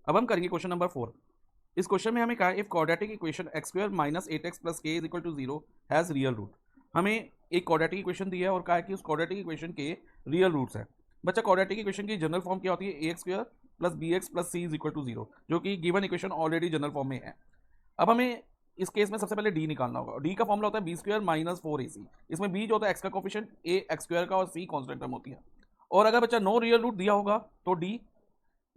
अब हम करेंगे क्वेश्चन नंबर 4। इस क्वेश्चन में हमें कहा है if quadratic equation X square minus 8x plus K is equal to 0 has real root. हमें एक क्वाड्रेटिक इक्वेशन दी है और कहा है कि उस क्वाड्रेटिक इक्वेशन के रियल रूट्स हैं। बच्चा, क्वाड्रेटिक इक्वेशन की जनरल फॉर्म क्या होती है? A X square plus B X plus C is equal to 0, जो कि given equation already general form में है। अब हमें इस केस में सबसे पहले डी निकालना होगा। डी का फॉर्मूला होता है बी स्क्वायर माइनस 4ac। इसमें बी जो होता है एक्स का कोफिशिएंट, ए एक्स स्क्वायर का और सी कांस्टेंट टर्म होती है। और अगर बच्चा नो रियल रूट दिया होगा तो डी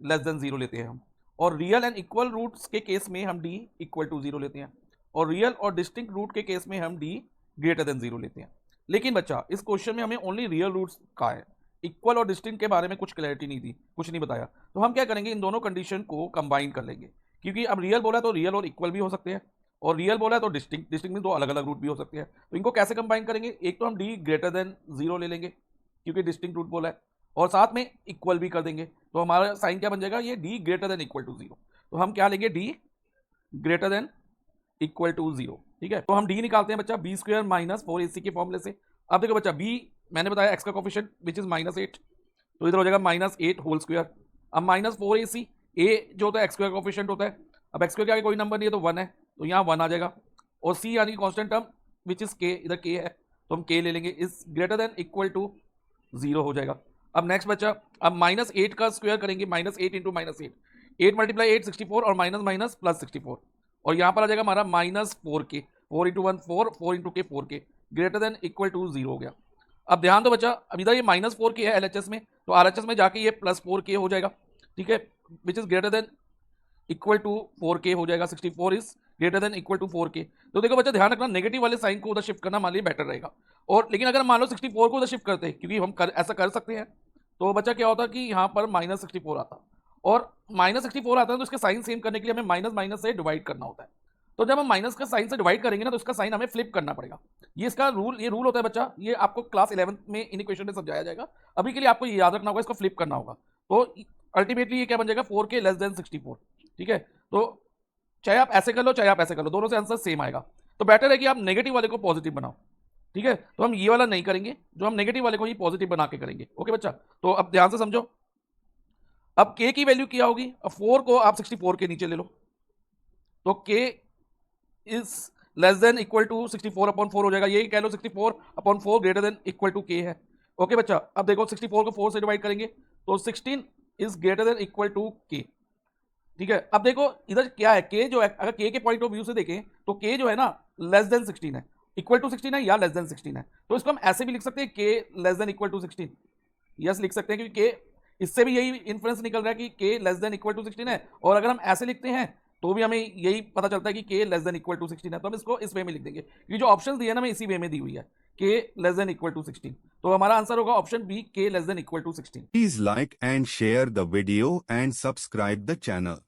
लेस देन 0 लेते हैं हम। और रियल एंड इक्वल रूट्स के केस में हम डी इक्वल टू 0 लेते हैं। और रियल और डिस्टिंक्ट रूट के केस में हम डी ग्रेटर देन 0 लेते हैं। लेकिन बच्चा, इस क्वेश्चन में हमें ओनली रियल रूट्स का है, इक्वल और डिस्टिंक्ट के बारे में कुछ क्लैरिटी नहीं दी, कुछ नहीं बताया। तो हम क्या करेंगे, इन दोनों कंडीशन को कंबाइन कर लेंगे। क्योंकि अब रियल बोला तो रियल और इक्वल भी हो सकते हैं, और रियल बोला तो डिस्टिंक्ट, डिस्टिंक्ट में दो अलग अलग रूट भी हो सकते हैं। तो इनको कैसे कंबाइन करेंगे? एक तो हम डी ग्रेटर देन 0 ले लेंगे क्योंकि डिस्टिंक्ट रूट बोला है, और साथ में इक्वल भी कर देंगे। तो हमारा साइन क्या बन जाएगा? ये D greater than equal to 0। तो हम क्या लेंगे? D greater than equal to 0। ठीक है, तो हम डी निकालते हैं बच्चा बी स्क्वायर माइनस 4ac के फॉर्मूले से। अब देखो बच्चा, बी मैंने बताया एक्स का कोफिशिएंट विच इज -8, तो इधर हो जाएगा -8 होल स्क्वायर। अब -4ac, ए जो होता है एक्स स्क्वायर का कोफिशिएंट होता है। अब एक्स स्क्वायर के आगे कोई नंबर नहीं है तो 1 है, तो यहाँ 1 आ जाएगा। और सी यानी कांस्टेंट टर्म विच इज के, इधर के है तो हम के ले लेंगे, is greater than equal to 0 हो जाएगा। अब नेक्स्ट बच्चा, अब -8 का स्क्वायर करेंगे, -8 इंटू -8, 8 मल्टीप्लाई 8 64, और माइनस माइनस प्लस 64। और यहाँ पर आ जाएगा हमारा -4k, 4 इंटू 1 4, 4 इंटू के 4k, greater than equal to 0 हो गया। अब ध्यान दो बच्चा, अब इधर ये -4k है एलएचएस में, तो आरएचएस में जाके ये +4k हो जाएगा। ठीक है, which is greater than equal to 4k हो जाएगा। 64 is greater than equal to 4k। तो देखो बच्चा, ध्यान रखना, नेगेटिव वाले साइन को उधर शिफ्ट करना हमारे लिए बेटर रहेगा। और लेकिन अगर मान लो 64 को उधर शिफ्ट करते हैं, क्योंकि हम ऐसा कर सकते हैं, तो बच्चा क्या होता कि यहाँ पर -64 आता, और -64 आता है तो इसके साइन सेम करने के लिए हमें माइनस माइनस से डिवाइड करना होता है। तो जब हम माइनस का साइन से डिवाइड करेंगे ना, तो इसका साइन हमें फ्लिप करना पड़ेगा। ये इसका रूल, ये रूल होता है बच्चा, ये आपको क्लास 11th में इन इक्वेशन में समझाया जाएगा। अभी के लिए आपको ये याद रखना होगा, इसको फ्लिप करना होगा। तो अल्टीमेटली ये क्या बन जाएगा? 4k less than 64। ठीक है, तो चाहे आप ऐसे कर लो चाहे आप ऐसे कर लो, दोनों से आंसर सेम आएगा। तो बेटर है कि आप नेगेटिव वाले को पॉजिटिव बनाओ। ठीक है, तो हम ये वाला नहीं करेंगे, जो हम नेगेटिव वाले को ही पॉजिटिव बना के करेंगे। ओके बच्चा, तो अब ध्यान से समझो। अब k की वैल्यू क्या होगी? अब 4 को आप 64 के नीचे ले लो, तो k is less than equal to 64 upon 4 हो जाएगा। यही कह लो 64 upon 4 greater than equal to k है। ओके बच्चा, अब देखो 64 को 4 से डिवाइड करेंगे तो 16 is greater than equal to k। ठीक है, अब देखो इधर क्या है, k जो है, अगर k के पॉइंट ऑफ व्यू से देखें तो k जो है ना लेस देन 16 है, इक्वल टू 16 है या लेस देन 16 है। तो इसको हम ऐसे भी लिख सकते हैं, k less than equal to 16। Yes लिख सकते हैं, क्योंकि k, इससे भी यही इन्फ्रेंस निकल रहा है कि k less than equal to 16 है। और अगर हम ऐसे लिखते हैं तो भी हमें यही पता चलता है कि k less than equal to 16 है। तो हम इसको इस वे में लिख देंगे, क्योंकि जो ऑप्शन दिए ना हमें इसी वे में दी हुई है, k less than equal to 16। तो हमारा आंसर होगा option B, k less than equal to 16। Please like and share the video and subscribe the channel.